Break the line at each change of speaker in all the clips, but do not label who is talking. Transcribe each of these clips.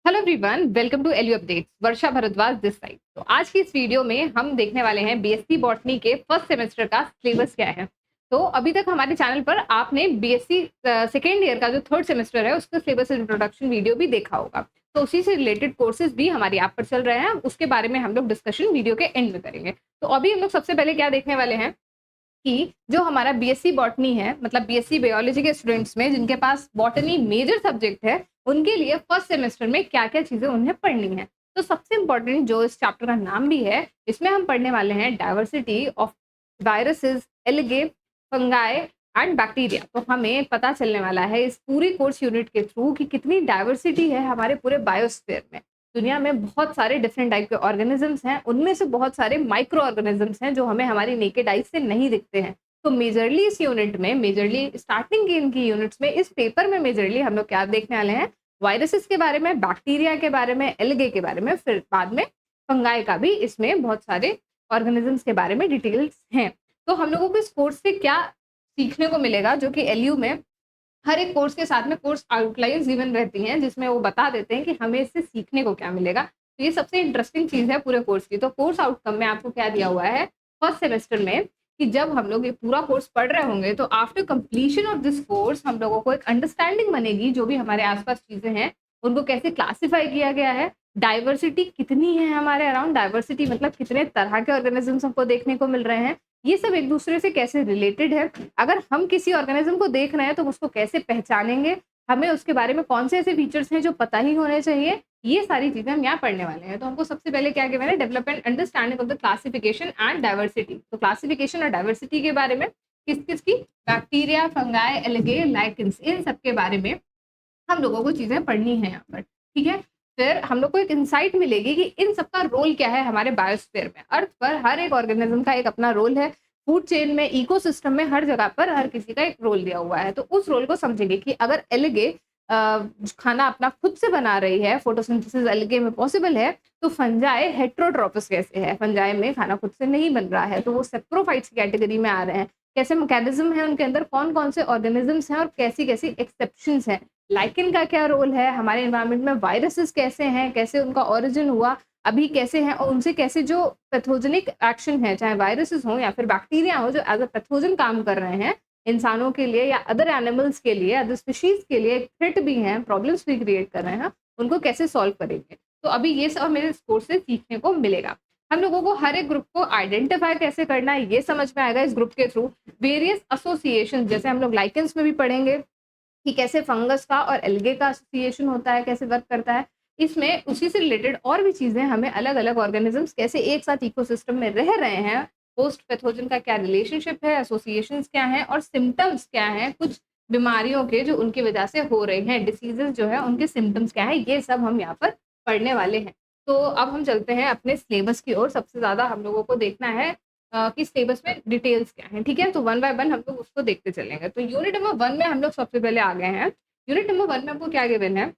Hello everyone, welcome to LU updates. Varsha Bhardwaj this side. तो आज की इस वीडियो में हम देखने वाले हैं बीएससी बॉटनी के फर्स्ट सेमेस्टर का सिलेबस क्या है। तो अभी तक हमारे चैनल पर आपने बीएससी सेकेंड ईयर का जो थर्ड सेमेस्टर है उसका सिलेबस इंट्रोडक्शन वीडियो भी देखा होगा। तो उसी से रिलेटेड कोर्सेज भी हमारी ऐप पर चल रहे हैं, उसके बारे में हम लोग डिस्कशन वीडियो के एंड में करेंगे। तो अभी हम लोग सबसे पहले क्या देखने वाले हैं कि जो हमारा बीएससी बॉटनी है, मतलब बीएससी बायोलॉजी के स्टूडेंट्स में जिनके पास बॉटनी मेजर सब्जेक्ट है, उनके लिए फर्स्ट सेमेस्टर में क्या-क्या चीज़ें उन्हें पढ़नी है। तो सबसे इम्पोर्टेंट जो इस चैप्टर का नाम भी है, इसमें हम पढ़ने वाले हैं diversity of viruses, algae, fungi and bacteria. तो हमें पता चलने वाला है इस पूरी कोर्स यूनिट के थ्रू कि कितनी डायवर्सिटी है हमारे पूरे बायोस्फीयर में। दुनिया में बहुत सारे डिफरेंट टाइप के ऑर्गेनिजम्स हैं, उनमें से बहुत सारे माइक्रो ऑर्गेनिजम्स हैं जो हमें हमारी नेकेड आइज से नहीं दिखते हैं। तो मेजरली इस यूनिट में, मेजरली स्टार्टिंग की इनकी यूनिट्स में, इस पेपर में मेजरली हम लोग क्या देखने वाले हैं, वायरसेस के बारे में, बैक्टीरिया के बारे में, एल्गे के बारे में, फिर बाद में फंगाई का भी इसमें बहुत सारे ऑर्गेनिजम्स के बारे में डिटेल्स हैं। तो हम लोगों को इस कोर्स से क्या सीखने को मिलेगा, जो कि एलयू में हर एक कोर्स के साथ में कोर्स आउटलाइन्स गिवन रहती हैं, जिसमें वो बता देते हैं कि हमें इससे सीखने को क्या मिलेगा। तो ये सबसे इंटरेस्टिंग चीज़ है पूरे कोर्स की। तो कोर्स आउटकम में आपको क्या दिया हुआ है फर्स्ट सेमेस्टर में, कि जब हम लोग ये पूरा कोर्स पढ़ रहे होंगे तो after completion of this course हम लोगों को एक अंडरस्टैंडिंग बनेगी, जो भी हमारे आस-पास चीज़ें हैं, उनको कैसे क्लासिफाई किया गया है, डाइवर्सिटी कितनी है हमारे अराउंड, डाइवर्सिटी मतलब कितने तरह के ऑर्गेनिज़म्स हमको देखने को मिल रहे हैं, ये सब एक-दूसरे से कैसे रिलेटेड है। अगर हम किसी ऑर्गेनिज्म को देख रहे हैं तो उसको कैसे पहचानेंगे, हमें उसके बारे में कौन से ऐसे फीचर्स हैं जो पता ही होने चाहिए, ये सारी चीज़ें हम यहाँ पढ़ने वाले हैं। तो हमको सबसे पहले क्या गिवन है, develop and understanding of the classification and diversity. तो क्लासिफिकेशन और डाइवर्सिटी के बारे में किस-किस की, बैक्टीरिया, फंगाई, एल्गे, लाइकेंस, इन सब के बारे में हम लोगों को चीज़ें पढ़नी है यहाँ पर, ठीक है? फिर हम लोग को एक इनसाइट मिलेगी कि इन सब का रोल क्या है हमारे बायोस्फीयर में। अर्थ पर हर एक ऑर्गेनिज्म का एक अपना रोल है। फूड चेन में, इकोसिस्टम में, हर जगह पर हर किसी का एक रोल दिया हुआ है। तो उस रोल को समझेंगे कि अगर एल्गे खाना अपना खुद से बना रही है, फोटोसिंथेसिस एल्गे में पॉसिबल है, तो फंजाई हेटेरोट्रोपस कैसे है? फंजाई में खाना खुद से नहीं बन रहा है, तो वो सेप्रोफाइट्स की कैटेगरी में आ रहे हैं। कैसे मैकेनिज्म है उनके अंदर, कौन-कौन से ऑर्गेनिजम्स हैं और कैसी-कैसी एक्सेप्शंस हैं। लाइकेन का क्या रोल है हमारे एनवायरनमेंट में, वायरसेस कैसे हैं, कैसे उनका ओरिजिन हुआ, अभी कैसे हैं और उनसे कैसे जो पैथोजेनिक एक्शन है, चाहे वायरसेस हों या फिर बैक्टीरिया हो, जो एज अ पैथोजन काम कर रहे हैं इंसानों के लिए या अदर एनिमल्स के लिए, अदर स्पीशीज के लिए थ्रेट भी हैं, प्रॉब्लम्स भी क्रिएट कर रहे हैं, उनको कैसे सॉल्व करेंगे। तो अभी ये सब हमें इस कोर्स से सीखने को मिलेगा। हम लोगों को हर एक ग्रुप को आइडेंटिफाई कैसे करना है ये समझ में आएगा इस ग्रुप के थ्रू। वेरियस एसोसिएशन, जैसे हम लोग लाइकेंस में भी पढ़ेंगे कि कैसे फंगस का और एल्गे का एसोसिएशन होता है, कैसे वर्क करता है। इसमें उसी से रिलेटेड और भी चीज़ें, हमें अलग-अलग ऑर्गेनिज़म्स कैसे एक साथ इकोसिस्टम में रह रहे हैं, पोस्ट पैथोजन का क्या रिलेशनशिप है, एसोसिएशंस क्या हैं और सिम्पटम्स क्या हैं, कुछ बीमारियों के जो उनकी वजह से हो रहे हैं, डिसीज़ेज़ जो है उनके सिम्पटम्स क्या हैं, ये सब हम यहाँ पर पढ़ने वाले हैं। तो अब हम चलते हैं अपने सिलेबस की ओर। सबसे ज़्यादा हम लोगों को देखना है कि सिलेबस में डिटेल्स क्या हैं, ठीक है? तो वन बाय वन हम लोग उसको देखते चलेंगे। तो यूनिट नंबर 1 में हम लोग सबसे पहले आ गए हैं। यूनिट नंबर 1 में आपको क्या गिवन है,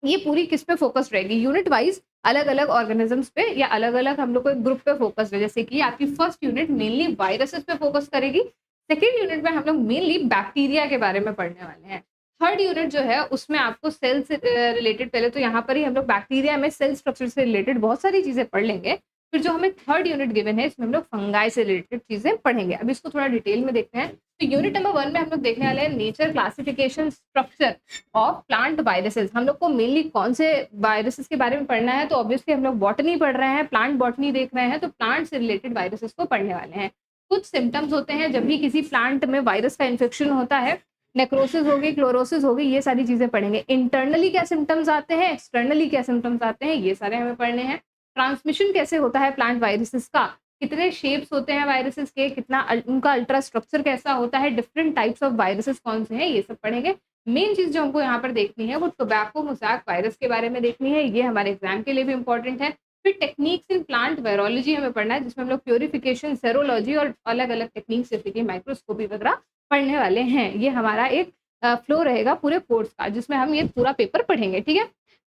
ये पूरी किस पे फ़ोकस्ड रहेगी, यूनिट वाइज़ अलग-अलग ऑर्गेनिज़म्स पे या अलग-अलग हम लोग को एक ग्रुप पे फ़ोकस्ड है। जैसे कि आपकी फर्स्ट यूनिट मेनली वायरसेस पे फ़ोकस करेगी। सेकंड यूनिट में हम लोग मेनली बैक्टीरिया के बारे में पढ़ने वाले हैं। थर्ड यूनिट जो है उसमें आपको सेल से रिलेटेड, पहले तो यहाँ पर ही हम लोग बैक्टीरिया में सेल स्ट्रक्चर से रिलेटेड बहुत सारी चीज़ें पढ़ लेंगे। फिर जो हमें थर्ड यूनिट गिवन है इसमें हम लोग फंगाई से रिलेटेड चीज़ें पढ़ेंगे। अब इसको थोड़ा डिटेल में देखते हैं। तो यूनिट नंबर 1 में हम लोग देखने वाले हैं nature, classification, structure of plant viruses. हम लोग को मेनली कौन से वायरसेस के बारे में पढ़ना है, तो ऑब्वियसली हम लोग बॉटनी पढ़ रहे हैं, प्लांट बॉटनी देख रहे हैं, तो प्लांट से रिलेटेड वायरसेस को पढ़ने वाले हैं। कुछ सिम्पटम्स होते हैं जब भी किसी प्लांट में वायरस का इन्फेक्शन होता है, नेक्रोसिस होगी, क्लोरोसिस होगी, ये सारी चीजें पढ़ेंगे। इंटरनली क्या सिम्पटम्स आते हैं, एक्सटर्नली क्या सिम्पटम्स आते हैं, ये सारे हमें पढ़ने हैं। ट्रांसमिशन कैसे होता है प्लांट वायरसेस का, कितने शेप्स होते हैं वायरसेस के, कितना उनका अल्ट्रा स्ट्रक्चर कैसा होता है, डिफरेंट टाइप्स ऑफ वायरसेस कौन से हैं, ये सब पढ़ेंगे। मेन चीज़ जो हमको यहाँ पर देखनी है वो टोबैको मोज़ैक वायरस के बारे में देखनी है, ये हमारे एग्जाम के लिए भी इंपॉर्टेंट है। फिर टेक्निक्स इन प्लांट वायरोलॉजी हमें पढ़ना है, जिसमें हम लोग प्योरिफिकेशन, सेरोलॉजी और अलग-अलग टेक्निक्स जैसे कि माइक्रोस्कोपी वगैरह पढ़ने वाले हैं। ये हमारा एक फ्लो रहेगा पूरे कोर्स का, जिसमें हम ये पूरा पेपर पढ़ेंगे, ठीक है?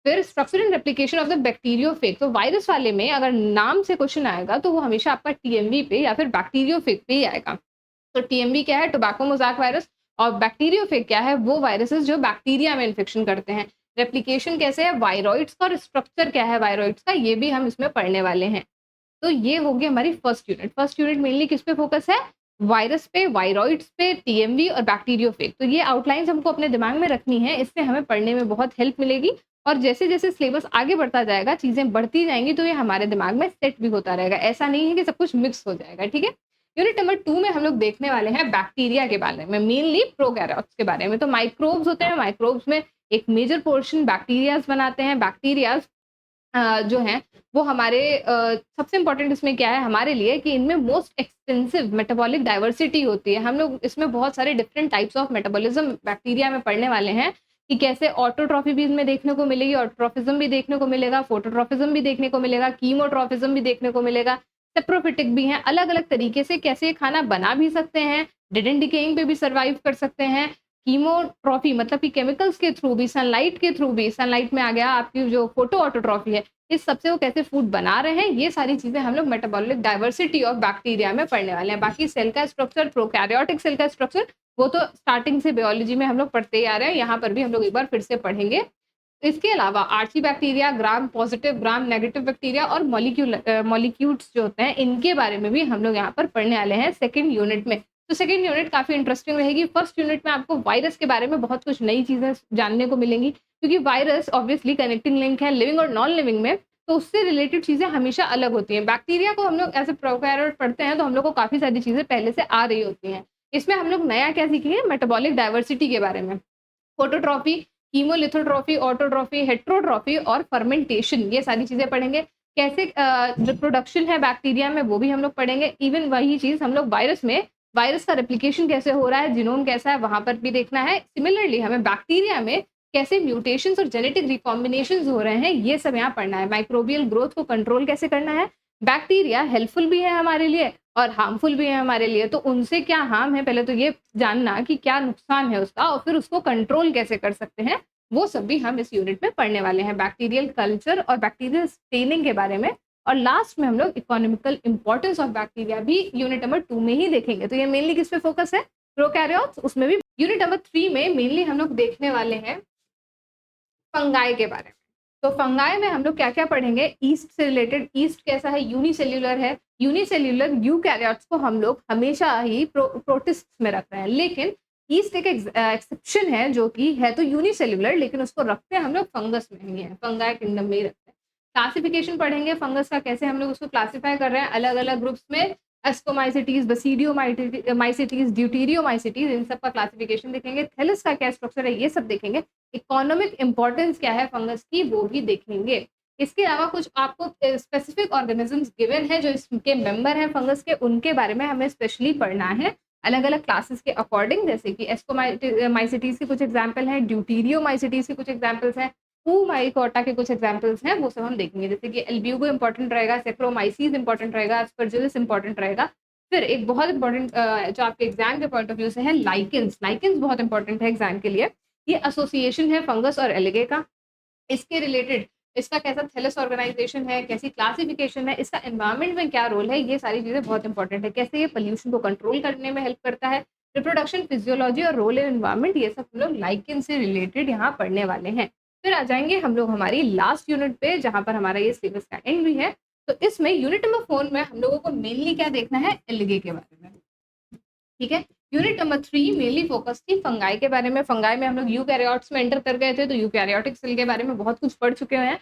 फिर structure and replication of the bacteriophage. तो वायरस वाले में अगर नाम से क्वेश्चन आएगा तो वो हमेशा आपका टीएमवी पे या फिर बैक्टीरियोफेज पे ही आएगा। तो टीएमवी क्या है, टोबैको मोज़ैक वायरस, और बैक्टीरियोफेज क्या है, वो वायरसेस जो बैक्टीरिया में इन्फेक्शन करते हैं। रेप्लिकेशन कैसे है वायरॉइड्स का और स्ट्रक्चर क्या है वायरॉइड्स का, ये भी हम इसमें पढ़ने वाले हैं। तो ये होगी हमारी first unit. First unit mainly किस पे फोकस है? वायरस पे, वायरॉइड्स पे, टीएमवी और बैक्टीरियोफेज। तो ये आउटलाइन्स हमको अपने दिमाग में रखनी है, इससे हमें पढ़ने में बहुत हेल्प मिलेगी और जैसे-जैसे सिलेबस आगे बढ़ता जाएगा, चीज़ें बढ़ती जाएँगी तो ये हमारे दिमाग में सेट भी होता रहेगा। ऐसा नहीं है कि सब कुछ मिक्स हो जाएगा, ठीक है? यूनिट नंबर 2 में हम लोग देखने वाले हैं बैक्टीरिया के बारे में, मेनली प्रोकैरियोट्स के बारे में। तो माइक्रोब्स होते हैं, माइक्रोब्स में एक मेजर पोर्शन बैक्टीरियाज़ बनाते हैं। बैक्टीरियाज़ जो हैं वो हमारे सबसे इम्पोर्टेंट इसमें क्या है हमारे लिए कि इनमें मोस्ट एक्सटेंसिव मेटाबॉलिक डाइवर्सिटी होती है। हम लोग इसमें बहुत सारे different types of metabolism bacteria में पढ़ने वाले हैं कि कैसे ऑटोट्रॉफी भी इसमें देखने को मिलेगी, ऑटोट्रॉफिज्म भी देखने को मिलेगा, फोटोट्रॉफिज्म भी देखने को मिलेगा, कीमोट्रॉफिज्म भी देखने को मिलेगा, सेप्रोफिटिक भी हैं। अलग-अलग तरीके से कैसे ये खाना बना भी सकते हैं, डेड एंड डिकेइंग पे भी सर्वाइव कर सकते हैं। कीमोट्रॉफी मतलब कि केमिकल्स के थ्रू भी, सनलाइट के थ्रू भी, सनलाइट में आ गया आपकी जो फोटो ऑटोट्रॉफी है, इस सबसे वो कैसे फूड बना रहे हैं, ये सारी चीज़ें हम लोग मेटाबॉलिक डाइवर्सिटी ऑफ बैक्टीरिया में पढ़ने वाले हैं। बाकी सेल का स्ट्रक्चर, प्रोकैरियोटिक सेल का स्ट्रक्चर, वो तो स्टार्टिंग से बायोलॉजी में हम लोग पढ़ते ही आ रहे हैं, यहाँ पर भी हम लोग एक बार फिर से पढ़ेंगे। इसके अलावा archaebacteria, gram positive, gram negative bacteria और मॉलिक्यूल्स जो होते हैं, इनके बारे में भी हम लोग यहाँ पर पढ़ने वाले हैं सेकंड यूनिट में। तो सेकंड यूनिट काफ़ी इंटरेस्टिंग रहेगी। फर्स्ट यूनिट में आपको वायरस के बारे में बहुत कुछ नई चीज़ें जानने को मिलेंगी, क्योंकि वायरस ऑब्वियसली कनेक्टिंग लिंक है लिविंग और नॉन लिविंग में, तो उससे रिलेटेड चीज़ें हमेशा अलग होती हैं। बैक्टीरिया को हम लोग एज़ अ प्रोकैरियोट पढ़ते हैं, तो हम लोग को काफ़ी सारी चीज़ें पहले से आ रही होती हैं। इसमें हम लोग नया क्या सीखेंगे? मेटाबॉलिक डाइवर्सिटी के बारे में। फोटोट्रॉफी, कीमोलिथोट्रॉफी, ऑटोट्रॉफी, हेटेरोट्रॉफी और फर्मेंटेशन, ये सारी चीज़ें पढ़ेंगे। कैसे रिप्रोडक्शन है बैक्टीरिया में, वो भी हम लोग पढ़ेंगे। इवन वही चीज़ हम लोग वायरस में, वायरस का रेप्लिकेशन कैसे हो रहा है, जीनोम कैसा है, वहाँ पर भी देखना है। सिमिलरली हमें बैक्टीरिया में कैसे म्यूटेशंस और जेनेटिक रिकॉम्बिनेशंस हो रहे हैं, ये सब यहाँ पढ़ना है। माइक्रोबियल ग्रोथ को कंट्रोल कैसे करना है। बैक्टीरिया हेल्पफुल भी है हमारे लिए और हार्मफुल भी है हमारे लिए, तो उनसे क्या हार्म है, पहले तो ये जानना कि क्या नुकसान है उसका और फिर उसको कंट्रोल कैसे कर सकते हैं, वो सब भी हम इस यूनिट में पढ़ने वाले हैं। बैक्टीरियल कल्चर और बैक्टीरियल स्टेनिंग के बारे में और लास्ट में हम लोग इकोनॉमिकल इंपॉर्टेंस ऑफ बैक्टीरिया भी यूनिट नंबर 2 में ही देखेंगे। तो ये मेनली किस पे फोकस है? प्रोकैरियोट्स, उसमें भी। यूनिट नंबर 3 में मेनली हम लोग देखने वाले हैं फंगाई के बारे में। तो फंगाई में हम लोग क्या-क्या पढ़ेंगे? ईस्ट से रिलेटेड, ईस्ट कैसा है? यूनिसेल्युलर है। यूनिसेल्युलर यूकैरियोट्स को हम लोग हमेशा ही प्रोटिस्ट में रख रहे हैं, लेकिन ईस्ट एक एक्सेप्शन है जो कि है तो यूनिसेल्युलर, लेकिन उसको रखते हैं हम लोग फंगस में ही है, फंगाई किंगडम में ही रखते हैं। क्लासिफिकेशन पढ़ेंगे फंगस का, कैसे हम लोग उसको क्लासिफाई कर रहे हैं अलग-अलग ग्रुप्स में। एस्कोमाइसिटीज़, बसीडियोमाइसिटीज़, ड्यूटेरियोमाइसिटीज़, इन सब का क्लासिफिकेशन देखेंगे। थैलस का क्या स्ट्रक्चर है, ये सब देखेंगे। इकोनॉमिक इम्पोर्टेंस क्या है फंगस की, वो भी देखेंगे। इसके अलावा कुछ आपको स्पेसिफिक ऑर्गेनिजम्स गिवन है जो इसके मेंबर हैं फंगस के, उनके बारे में हमें स्पेशली पढ़ना है अलग-अलग क्लासेस के अकॉर्डिंग। जैसे कि एस्कोमाइसिटीज़ के कुछ एग्जांपल हैं, ड्यूटेरियोमाइसिटीज़ के कुछ एग्जांपल्स हैं, माइकोटा के कुछ एग्जांपल्स हैं, वो सब हम देखेंगे। जैसे कि एल्ब्यूगो इंपॉर्टेंट रहेगा, सेक्रोमाइसीस इंपॉर्टेंट रहेगा, एस्परजिलस इंपॉर्टेंट रहेगा। फिर एक बहुत इंपॉर्टेंट जो आपके एग्जाम के पॉइंट ऑफ व्यू से है, लाइकेंस। लाइकेंस बहुत इंपॉर्टेंट है एग्जाम के लिए। ये एसोसिएशन है फंगस और एल्गे का। इसके रिलेटेड इसका कैसा थैलस ऑर्गेनाइजेशन है, कैसी क्लासिफिकेशन है, इसका एनवायरनमेंट में क्या रोल है, ये सारी चीज़ें बहुत इंपॉर्टेंट है। कैसे ये पोल्यूशन को कंट्रोल करने में हेल्प करता है, रिप्रोडक्शन, फिजियोलॉजी और रोल इन एनवायरनमेंट, ये सब हम लोग लाइकेन से रिलेटेड यहाँ पढ़ने वाले हैं। फिर आ जाएँगे हम लोग हमारी लास्ट यूनिट पे, जहाँ पर हमारा ये सिलेबस का एंड भी है। तो इसमें यूनिट नंबर 4 में हम लोगों को मेनली क्या देखना है? एल्गे के बारे में। ठीक है? यूनिट नंबर 3 मेनली फोकस थी फंगाई के बारे में। फंगाई में हम लोग यूकैरियोट्स में एंटर कर गए थे, तो यूकैरियोटिक सेल के बारे में बहुत कुछ पढ़ चुके हैं।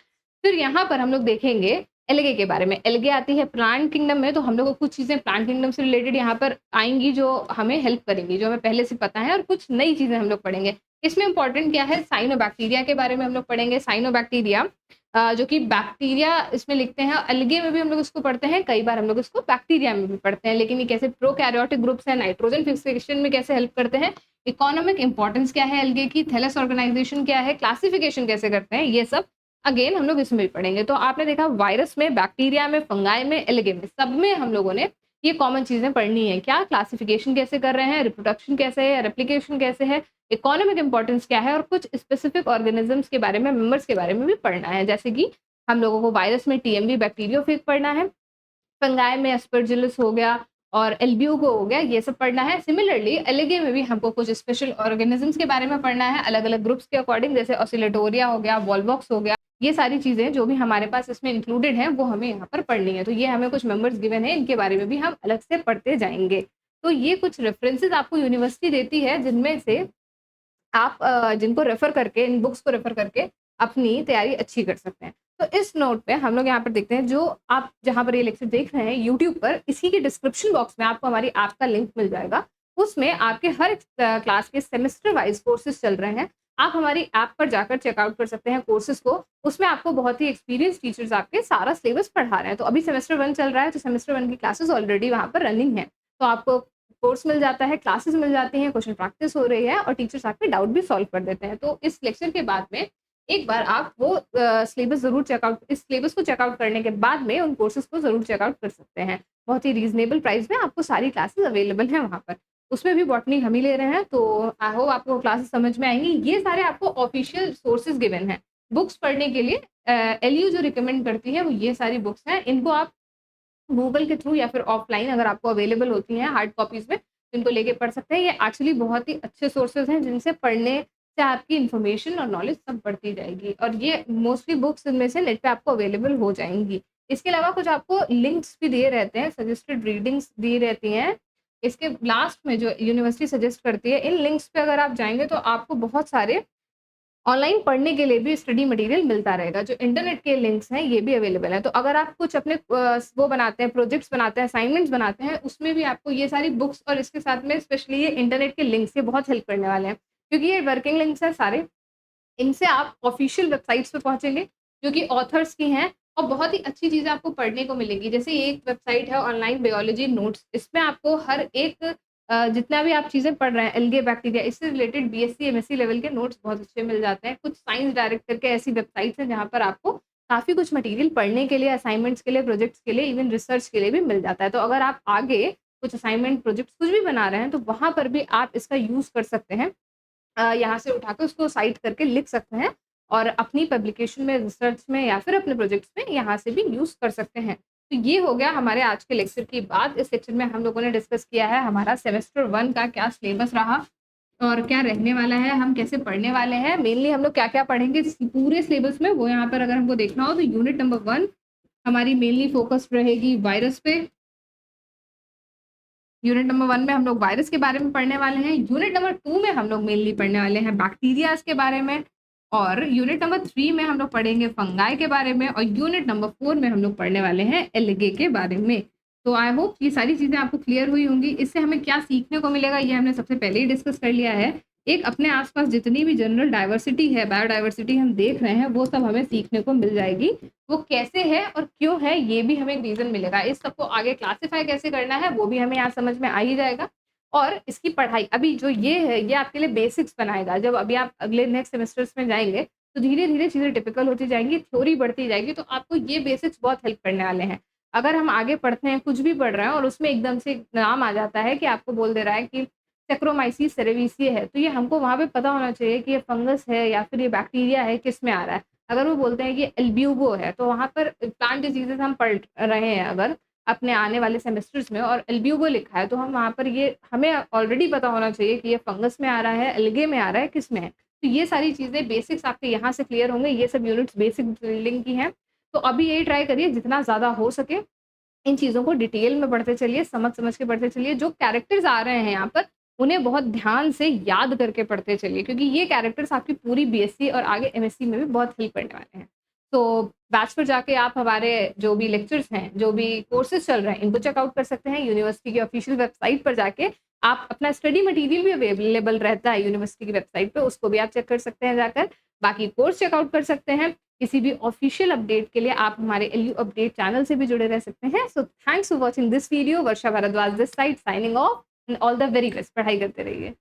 फिर यहाँ पर हम लोग देखेंगे एल्गे के बारे में। एल्गे आती है प्लांट किंगडम में, तो हम लोग को कुछ चीज़ें प्लांट किंगडम से रिलेटेड यहाँ पर आएँगी जो हमें हेल्प करेंगी, जो हमें पहले से पता है, और कुछ नई चीज़ें हम लोग पढ़ेंगे। इसमें इम्पोर्टेंट क्या है? साइनोबैक्टीरिया के बारे में हम लोग पढ़ेंगे। साइनोबैक्टीरिया जो कि बैक्टीरिया इसमें लिखते हैं, अलगे में भी हम लोग इसको पढ़ते हैं, कई बार हम लोग इसको बैक्टीरिया में भी पढ़ते हैं, लेकिन ये कैसे प्रोकैरियोटिक ग्रुप्स हैं, नाइट्रोजन फिक्सेशन में कैसे हेल्प करते हैं, इकोनॉमिक इंपॉर्टेंस क्या है एल्गे की, थैलस ऑर्गेनाइजेशन क्या है, क्लासिफिकेशन कैसे करते हैं, ये सब अगेन हम लोग इसमें भी पढ़ेंगे। तो आपने देखा वायरस में, बैक्टीरिया में, फंगाई में, एल्गे में, सब में हम लोगों ने ये कॉमन चीज़ें पढ़नी है। क्या? क्लासिफिकेशन कैसे कर रहे हैं, रिप्रोडक्शन कैसे है, रेप्लिकेशन कैसे है, इकोनॉमिक इंपॉर्टेंस क्या है, और कुछ स्पेसिफिक ऑर्गेनिजम्स के बारे में, मेंबर्स के बारे में भी पढ़ना है। जैसे कि हम लोगों को वायरस में टीएमवी बैक्टीरियोफेज पढ़ना है, फंगाई में एस्परजिलस हो गया, और एल्ब्यूगो हो गया, ये सब पढ़ना है। सिमिलरली एलिगे में भी हमको कुछ स्पेशल ऑर्गेनिजम्स के बारे में पढ़ना है, अलग-अलग ग्रुप्स के अकॉर्डिंग, जैसे ऑसिलेटोरिया हो गया, वॉल्वॉक्स हो गया। ये सारी चीज़ें जो भी हमारे पास इसमें इंक्लूडेड हैं, वो हमें यहाँ पर पढ़नी है। तो ये हमें कुछ मेंबर्स गिवन हैं, इनके बारे में भी हम अलग से पढ़ते जाएँगे। तो ये कुछ रेफरेंसेस आपको यूनिवर्सिटी देती है, जिनमें से आप जिनको रेफ़र करके, इन बुक्स को रेफ़र करके अपनी तैयारी अच्छी कर सकते हैं। तो इस नोट पे हम लोग यहाँ पर देखते हैं, जो आप जहाँ पर ये लेक्चर देख रहे हैं यूट्यूब पर, इसी के डिस्क्रिप्शन बॉक्स में आपको हमारी ऐप का लिंक मिल जाएगा। उसमें आपके हर एक क्लास के सेमेस्टर वाइज़ कोर्सेज़ चल रहे हैं। आप हमारी ऐप पर जाकर चेकआउट कर सकते हैं कोर्सेज़ को। उसमें आपको बहुत ही एक्सपीरियंस्ड टीचर्स आपके सारा सिलेबस पढ़ा रहे हैं। तो अभी सेमेस्टर 1 चल रहा है, तो सेमेस्टर 1 की क्लासेस ऑलरेडी वहाँ पर रनिंग है। तो आपको कोर्स मिल जाता है, क्लासेस मिल जाती हैं, क्वेश्चन प्रैक्टिस हो रही है और टीचर्स आपके डाउट भी सॉल्व कर देते हैं। तो इस लेक्चर के बाद में एक बार आप वो सिलेबस ज़रूर चेकआउट, इस सिलेबस को चेकआउट करने के बाद में उन कोर्सेज़ को ज़रूर चेकआउट कर सकते हैं। बहुत ही रीज़नेबल प्राइस में आपको सारी क्लासेस अवेलेबल हैं वहाँ पर। उसमें भी बॉटनी हम ही ले रहे हैं, तो आई होप आपको क्लासेस समझ में आएँगी। ये सारे आपको ऑफिशियल सोर्सेज़ गिवन हैं। बुक्स पढ़ने के लिए एलयू जो रिकमेंड करती है, वो ये सारी बुक्स हैं। इनको आप गूगल के थ्रू या फिर ऑफलाइन अगर आपको अवेलेबल होती हैं हार्ड कॉपीज़ में, तो इनको लेके पढ़ सकते हैं। ये एक्चुअली बहुत ही अच्छे सोर्सेज़ हैं, जिनसे पढ़ने से आपकी इन्फॉर्मेशन और नॉलेज सब बढ़ती जाएगी, और ये मोस्टली बुक्स इनमें से नेट पे आपको अवेलेबल हो जाएँगी। इसके अलावा कुछ आपको लिंक्स भी दिए रहते हैं, सजेस्टेड रीडिंग्स दी रहती हैं। इसके लास्ट में जो यूनिवर्सिटी सजेस्ट करती है, इन लिंक्स पे अगर आप जाएँगे तो आपको बहुत सारे ऑनलाइन पढ़ने के लिए भी स्टडी मटेरियल मिलता रहेगा। जो इंटरनेट के लिंक्स हैं, ये भी अवेलेबल हैं। तो अगर आप कुछ अपने वो बनाते हैं, प्रोजेक्ट्स बनाते हैं, असाइनमेंट्स बनाते हैं, उसमें भी आपको ये सारी बुक्स और इसके साथ में स्पेशली ये इंटरनेट के लिंक्स, ये बहुत हेल्प करने वाले हैं। क्योंकि ये वर्किंग लिंक्स हैं सारे। इनसे आप ऑफ़िशियल वेबसाइट्स पे पहुँचेंगे, जो कि ऑथर्स की हैं, और बहुत ही अच्छी चीज़ें आपको पढ़ने को मिलेंगी। जैसे ये एक वेबसाइट है ऑनलाइन बायोलॉजी नोट्स, इसमें आपको हर एक जितना भी आप चीज़ें पढ़ रहे हैं, एल्गे, बैक्टीरिया, इससे रिलेटेड बीएससी, एमएससी लेवल के नोट्स बहुत अच्छे मिल जाते हैं। कुछ साइंस डायरेक्ट करके ऐसी वेबसाइट्स हैं, जहाँ पर आपको काफ़ी कुछ मटीरियल पढ़ने के लिए, असाइनमेंट्स के लिए, प्रोजेक्ट्स के लिए, इवन रिसर्च के लिए भी मिल जाता है। तो अगर आप आगे कुछ असाइनमेंट, प्रोजेक्ट्स कुछ भी बना रहे हैं, तो वहाँ पर भी आप इसका यूज़ कर सकते हैं। यहाँ से उठा के उसको साइट करके लिख सकते हैं, और अपनी पब्लिकेशन में, रिसर्च में या फिर अपने प्रोजेक्ट्स में यहाँ से भी यूज़ कर सकते हैं। तो ये हो गया हमारे आज के लेक्चर की बात। इस लेक्चर में हम लोगों ने डिस्कस किया है हमारा सेमेस्टर 1 का क्या सिलेबस रहा और क्या रहने वाला है, हम कैसे पढ़ने वाले हैं। मेनली हम लोग क्या-क्या पढ़ेंगे इस पूरे सिलेबस में, वो यहाँ पर अगर हमको देखना हो तो यूनिट नंबर 1 हमारी मेनली फ़ोकस्ड रहेगी वायरस पे। यूनिट नंबर 1 में हम लोग वायरस के बारे में पढ़ने वाले हैं। यूनिट नंबर 2 में हम लोग मेनली पढ़ने वाले हैं बैक्टीरियाज़ के बारे में, और यूनिट नंबर 3 में हम लोग पढ़ेंगे फंगाई के बारे में, और यूनिट नंबर 4 में हम लोग पढ़ने वाले हैं एल्गे के बारे में। तो आई होप ये सारी चीज़ें आपको क्लियर हुई होंगी। इससे हमें क्या सीखने को मिलेगा, ये हमने सबसे पहले ही डिस्कस कर लिया है। एक अपने आस-पास जितनी भी जनरल डाइवर्सिटी है, बायोडाइवर्सिटी हम देख रहे हैं, वो सब हमें सीखने को मिल जाएगी। वो कैसे है और क्यों है, ये भी हमें एक रीज़न मिलेगा। इस सबको आगे क्लासिफ़ाई कैसे करना है, वो भी हमें यहाँ समझ में आ ही जाएगा। और इसकी पढ़ाई अभी जो ये है, ये आपके लिए बेसिक्स बनाएगा। जब अभी आप अगले नेक्स्ट सेमेस्टर्स में जाएँगे, तो धीरे-धीरे चीज़ें टिपिकल होती जाएँगी, थ्योरी बढ़ती जाएगी, तो आपको ये बेसिक्स बहुत हेल्प करने वाले हैं। अगर हम आगे पढ़ते हैं, कुछ भी पढ़ रहे हैं और उसमें एकदम से एक नाम आ जाता है कि आपको बोल दे रहा है कि सैक्रोमाइसीस सेरेविसिए है, तो ये हमको वहाँ पे पता होना चाहिए कि ये फंगस है या फिर ये बैक्टीरिया है, किस में आ रहा है। अगर वो बोलते हैं कि एल्ब्यूगो है, तो वहाँ पर प्लांट डिजीज़ेज़ हम पढ़ रहे हैं अगर अपने आने वाले सेमेस्टर्स में, और एल्ब्यूगो लिखा है, तो हम वहाँ पर ये हमें ऑलरेडी पता होना चाहिए कि ये फंगस में आ रहा है, एल्गे में आ रहा है, किस में है। तो ये सारी चीज़ें बेसिक्स आपके यहाँ से क्लियर होंगे। ये सब यूनिट्स बेसिक बिल्डिंग की हैं। तो अभी यही ट्राई करिए जितना ज़्यादा हो सके इन चीज़ों को डिटेल में पढ़ते चलिए, समझ-समझ के पढ़ते चलिए। जो कैरेक्टर्स आ रहे हैं यहाँ पर, उन्हें बहुत ध्यान से याद करके पढ़ते चलिए, क्योंकि ये कैरेक्टर्स आपकी पूरी बीएससी और आगे एमएससी में भी बहुत हेल्प करने वाले हैं। तो बैच पर जाके आप हमारे जो भी लेक्चर्स हैं, जो भी कोर्सेज़ चल रहे हैं, इनको चेकआउट कर सकते हैं। यूनिवर्सिटी की ऑफ़िशियल वेबसाइट पर जाके आप अपना स्टडी मटीरियल भी अवेलेबल रहता है यूनिवर्सिटी की वेबसाइट पे, उसको भी आप चेक कर सकते हैं जाकर। बाकी कोर्स चेकआउट कर सकते हैं। किसी भी ऑफिशियल अपडेट के लिए आप हमारे एलयू अपडेट चैनल से भी जुड़े रह सकते हैं। So thanks for watching this video. Varsha Bhardwaj this side signing off, and all the very best. पढ़ाई करते रहिए।